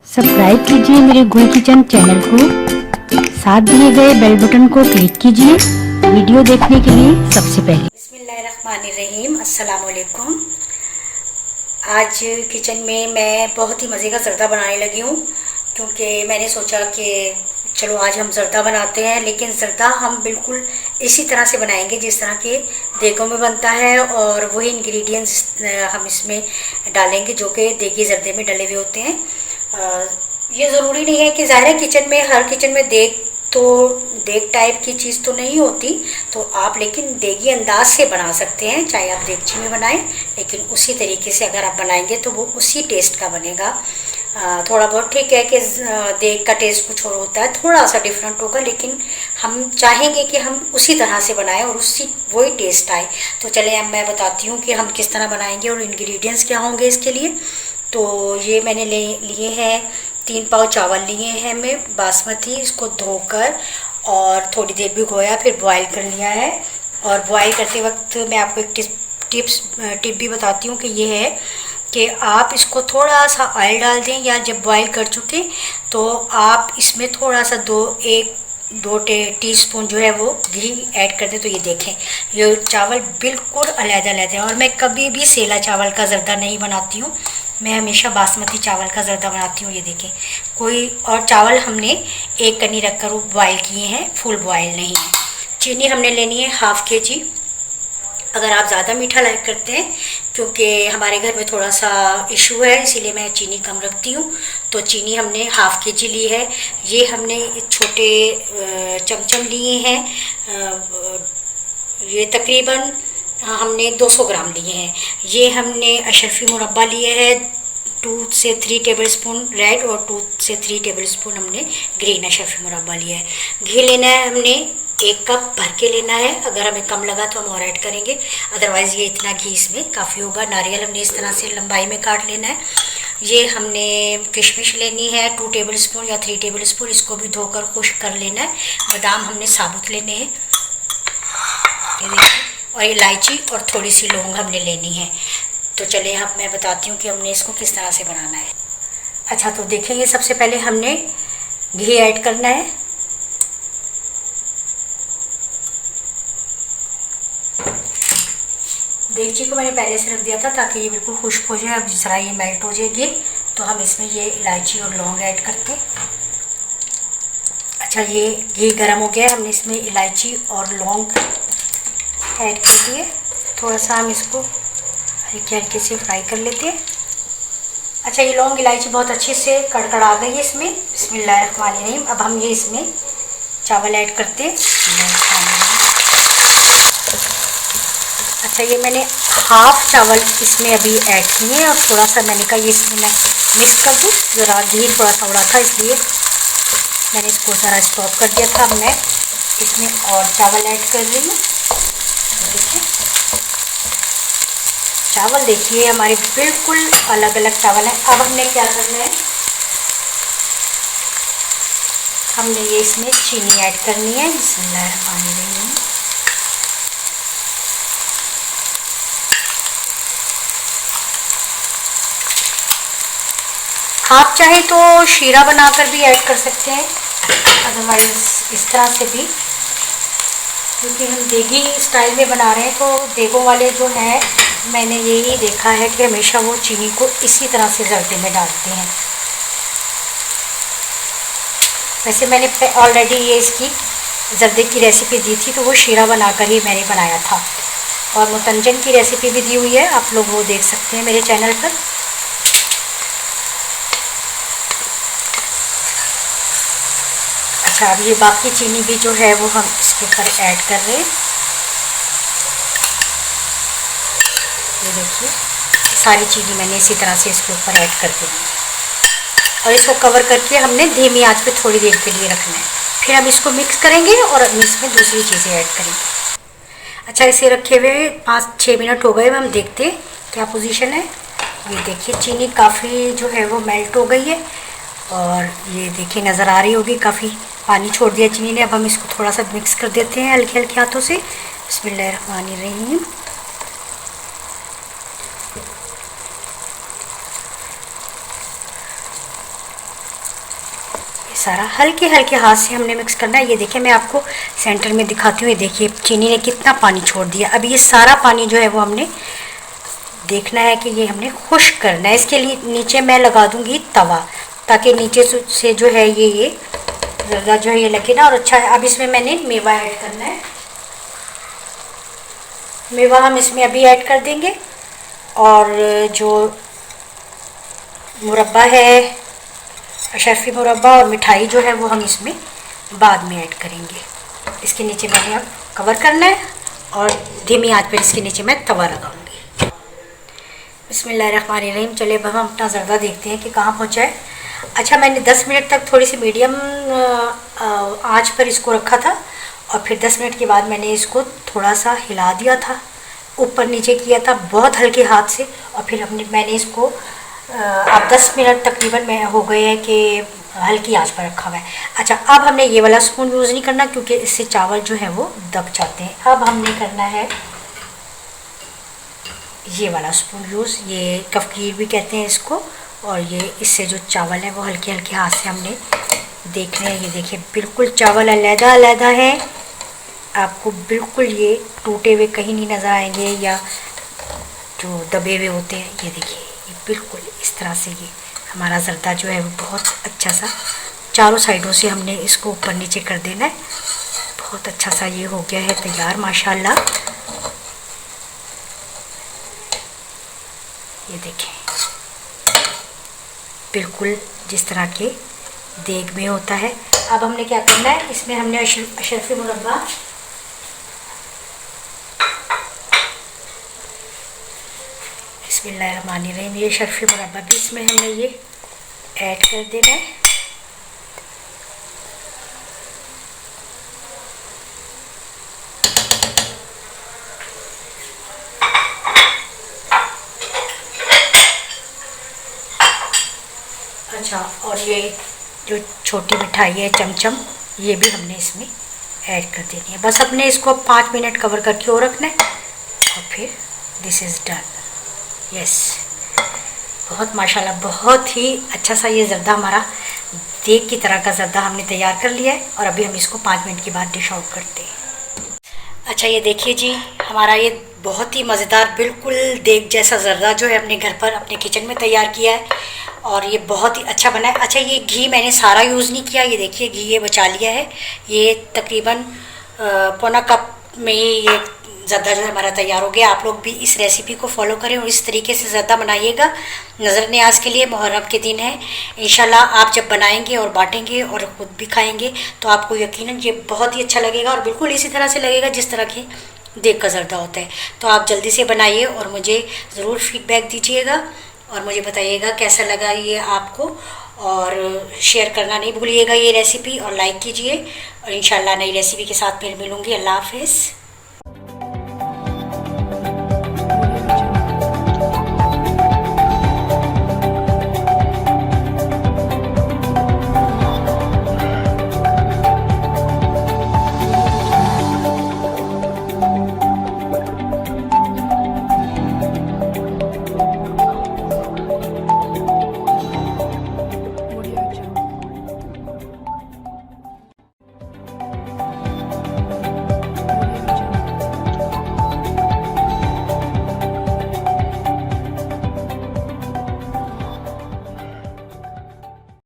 Subscribe कीजिए मेरे गुल किचन चैनल को, साथ दिए गए बेल बटन को क्लिक कीजिए वीडियो देखने के लिए सबसे पहले। बिस्मिल्लाहिर्रहमानिर्रहीम, अस्सलाम वालेकुम। आज किचन में मैं बहुत ही मज़े का ज़र्दा बनाने लगी हूँ, क्योंकि मैंने सोचा कि चलो आज हम ज़र्दा बनाते हैं, लेकिन ज़र्दा हम बिल्कुल इसी तरह से बनाएंगे जिस तरह के देगों में बनता है, और वही इंग्रेडिएंट्स हम इसमें डालेंगे जो कि देगी ज़र्दे में डले हुए होते हैं। ये ज़रूरी नहीं है कि ज़ाहिर है किचन में, हर किचन में देग टाइप की चीज़ तो नहीं होती, तो आप लेकिन देगी अंदाज से बना सकते हैं, चाहे आप देगची में बनाएं, लेकिन उसी तरीके से अगर आप बनाएंगे तो वो उसी टेस्ट का बनेगा। थोड़ा बहुत ठीक है कि देग का टेस्ट कुछ और होता है, थोड़ा सा डिफरेंट होगा, लेकिन हम चाहेंगे कि हम उसी तरह से बनाएं और उसी वही टेस्ट आए। तो चलें अब मैं बताती हूँ कि हम किस तरह बनाएंगे और इंग्रेडिएंट्स क्या होंगे इसके लिए। तो ये मैंने लिए हैं 3 पाव चावल लिए हैं मैं बासमती, इसको धोकर और थोड़ी देर भिगोया, फिर बॉईल कर लिया है। और बॉईल करते वक्त मैं आपको एक टिप भी बताती हूँ कि ये है कि आप इसको थोड़ा सा ऑयल डाल दें, या जब बॉईल कर चुके तो आप इसमें थोड़ा सा दो टीस्पून जो है वो घी ऐड कर दें। तो ये देखें, ये चावल बिल्कुल अलग-अलग है, और मैं कभी भी सेला चावल का ज़र्दा नहीं बनाती हूँ, मैं हमेशा बासमती चावल का ज़र्दा बनाती हूँ। ये देखें, कोई और चावल हमने एक कनी रखकर बॉयल किए हैं, फुल बॉयल नहीं है। चीनी हमने लेनी है ½ kg। अगर आप ज़्यादा मीठा लाइक करते हैं, क्योंकि हमारे घर में थोड़ा सा इशू है इसीलिए मैं चीनी कम रखती हूँ, तो चीनी हमने ½ kg ली है। ये हमने छोटे चमचम लिए हैं, ये तकरीबन हमने 200 ग्राम लिए हैं। ये हमने अशरफी मुरब्बा लिए है 2 से 3 टेबलस्पून रेड और 2 से 3 टेबलस्पून हमने ग्रीन अशरफी मुरब्बा लिया है। घी लेना है हमने 1 कप भर के लेना है, अगर हमें कम लगा तो हम और ऐड करेंगे, अदरवाइज़ ये इतना घी इसमें काफ़ी होगा। नारियल हमने इस तरह से लंबाई में काट लेना है। ये हमने किशमिश लेनी है 2 टेबलस्पून या 3 टेबलस्पून, इसको भी धोकर खुश्क कर लेना है। बादाम हमने साबुत लेने हैं, ये देखिए, और इलायची और थोड़ी सी लौंग हमने लेनी है। तो चलिए अब मैं बताती हूँ कि हमने इसको किस तरह से बनाना है। अच्छा, तो देखेंगे, सबसे पहले हमने घी ऐड करना है। देगची को मैंने पहले से रख दिया था ताकि ये बिल्कुल खुश्क हो जाए। अब जरा ये मेल्ट हो जाएगी तो हम इसमें ये इलायची और लौंग ऐड करते हैं। अच्छा, ये घी गर्म हो गया है, हमने इसमें इलायची और लौंग ऐड कर दिए। थोड़ा सा हम इसको हल्के हल्के से फ्राई कर लेते हैं। अच्छा, ये लौंग इलायची बहुत अच्छे से कड़कड़ा गई है इसमें। बिस्मिल्लाहिर्रहमानिर्रहीम। अब हम ये इसमें चावल ऐड करते हैं। अच्छा, ये मैंने हाफ चावल इसमें अभी ऐड किए हैं, और थोड़ा सा मैंने कहा ये इसमें मैं मिक्स कर दूँ, ज़रा घी थोड़ा सा उड़ा था इसलिए मैंने इसको ज़रा स्टॉप कर दिया था। अब मैं इसमें और चावल ऐड कर रही हूँ। देखिए, चावल देखिए हमारे बिल्कुल अलग अलग चावल हैं। अब हमने क्या करना है, हमने ये इसमें चीनी ऐड करनी है। बिस्मिल्लाहिर्रहमानिर्रहीम। आप चाहे तो शीरा बनाकर भी ऐड कर सकते हैं, अदरवाइज इस तरह से भी, क्योंकि हम देगी स्टाइल में बना रहे हैं तो देगों वाले जो हैं, मैंने यही देखा है कि हमेशा वो चीनी को इसी तरह से ज़र्दे में डालते हैं। वैसे मैंने ऑलरेडी ये इसकी ज़र्दे की रेसिपी दी थी, तो वो शीरा बनाकर ही मैंने बनाया था, और मुतंजन की रेसिपी भी दी हुई है, आप लोग वो देख सकते हैं मेरे चैनल पर। अच्छा, अब ये बाकी चीनी भी जो है वो हम इसके ऊपर ऐड कर रहे हैं। ये देखिए, सारी चीनी मैंने इसी तरह से इसके ऊपर ऐड कर दी, और इसको कवर करके हमने धीमी आंच पे थोड़ी देर के लिए रखना है। फिर हम इसको मिक्स करेंगे और इसमें दूसरी चीज़ें ऐड करेंगे। अच्छा, इसे रखे हुए 5-6 मिनट हो गए। हम देखते हैं क्या पोजीशन है। ये देखिए, चीनी काफ़ी जो है वो मेल्ट हो गई है, और ये देखिए नज़र आ रही होगी काफ़ी पानी छोड़ दिया चीनी ने। अब हम इसको थोड़ा सा मिक्स कर देते हैं हल्के हल्के हाथों से। बिस्मिल्लाहिर्रहमानिर्रहीम। सारा हल्के हल्के हाथ से हमने मिक्स करना है। ये देखिए मैं आपको सेंटर में दिखाती हूँ। ये देखिए चीनी ने कितना पानी छोड़ दिया। अब ये सारा पानी जो है वो हमने देखना है कि ये हमने खुश्क करना है। इसके लिए नीचे मैं लगा दूंगी तवा, ताकि नीचे से जो है ये ज़रा जो है ये लगे ना और अच्छा है। अब इसमें मैंने मेवा ऐड करना है। मेवा हम इसमें अभी ऐड कर देंगे और जो मुरब्बा है, अशरफी मुरब्बा और मिठाई जो है वो हम इसमें बाद में ऐड करेंगे। इसके नीचे मैंने अब कवर करना है और धीमी आंच पर इसके नीचे मैं तवा लगाऊंगी। बिस्मिल्लाहिर्रहमानिर्रहीम। चलिए अब हम अपना ज़र्दा देखते हैं कि कहाँ पहुँचा है। अच्छा, मैंने 10 मिनट तक थोड़ी सी मीडियम आंच पर इसको रखा था और फिर 10 मिनट के बाद मैंने इसको थोड़ा सा हिला दिया था, ऊपर नीचे किया था बहुत हल्के हाथ से, और फिर मैंने इसको अब 10 मिनट तकरीबन में हो गए हैं कि हल्की आंच पर रखा हुआ है। अच्छा, अब हमने ये वाला स्पून यूज़ नहीं करना क्योंकि इससे चावल जो है वो दब जाते हैं। अब हमने करना है ये वाला स्पून यूज़, ये कफगीर भी कहते हैं इसको, और ये इससे जो चावल है वो हल्के हल्के हाथ से हमने देखने हैं। ये देखिए बिल्कुल चावल अलग अलग है, आपको बिल्कुल ये टूटे हुए कहीं नहीं नज़र आएंगे या जो दबे हुए होते हैं। ये देखिए ये बिल्कुल इस तरह से ये हमारा ज़र्दा जो है वो बहुत अच्छा सा चारों साइडों से हमने इसको ऊपर नीचे कर देना है। बहुत अच्छा सा ये हो गया है तैयार माशाल्लाह। ये देखें बिल्कुल जिस तरह के देग में होता है। अब हमने क्या करना है, इसमें हमने अशरफी मुरब्बा बिस्मिल्लाहिर्रहमानिर्रहीम, ये अशरफी मुरब्बा भी इसमें हमने ये ऐड कर देना है। अच्छा, और ये जो छोटी मिठाई है चमचम, ये भी हमने इसमें ऐड कर देनी है। बस अपने इसको 5 मिनट कवर करके और रखना है और फिर दिस इज़ डन। यस, बहुत माशाल्लाह बहुत ही अच्छा सा ये ज़र्दा हमारा देग की तरह का ज़र्दा हमने तैयार कर लिया है और अभी हम इसको 5 मिनट के बाद डिश आउट करते हैं। अच्छा, ये देखिए जी, हमारा ये बहुत ही मज़ेदार बिल्कुल देग जैसा ज़र्दा जो है अपने घर पर अपने किचन में तैयार किया है और ये बहुत ही अच्छा बना है। अच्छा, ये घी मैंने सारा यूज़ नहीं किया, ये देखिए घी ये बचा लिया है। ये तकरीबन पौना कप में ही ये ज़र्दा जो है हमारा तैयार हो गया। आप लोग भी इस रेसिपी को फॉलो करें और इस तरीके से ज़र्दा बनाइएगा। नज़र न्याज के लिए मुहर्रम के दिन है, इंशाल्लाह आप जब बनाएंगे और बांटेंगे और ख़ुद भी खाएंगे तो आपको यकीनन ये बहुत ही अच्छा लगेगा और बिल्कुल इसी तरह से लगेगा जिस तरह के देग का ज़र्दा होता है। तो आप जल्दी से बनाइए और मुझे ज़रूर फीडबैक दीजिएगा और मुझे बताइएगा कैसा लगा ये आपको, और शेयर करना नहीं भूलिएगा ये रेसिपी, और लाइक कीजिए। और इंशाल्लाह नई रेसिपी के साथ फिर मिलूँगी। अल्लाह हाफ़िज़।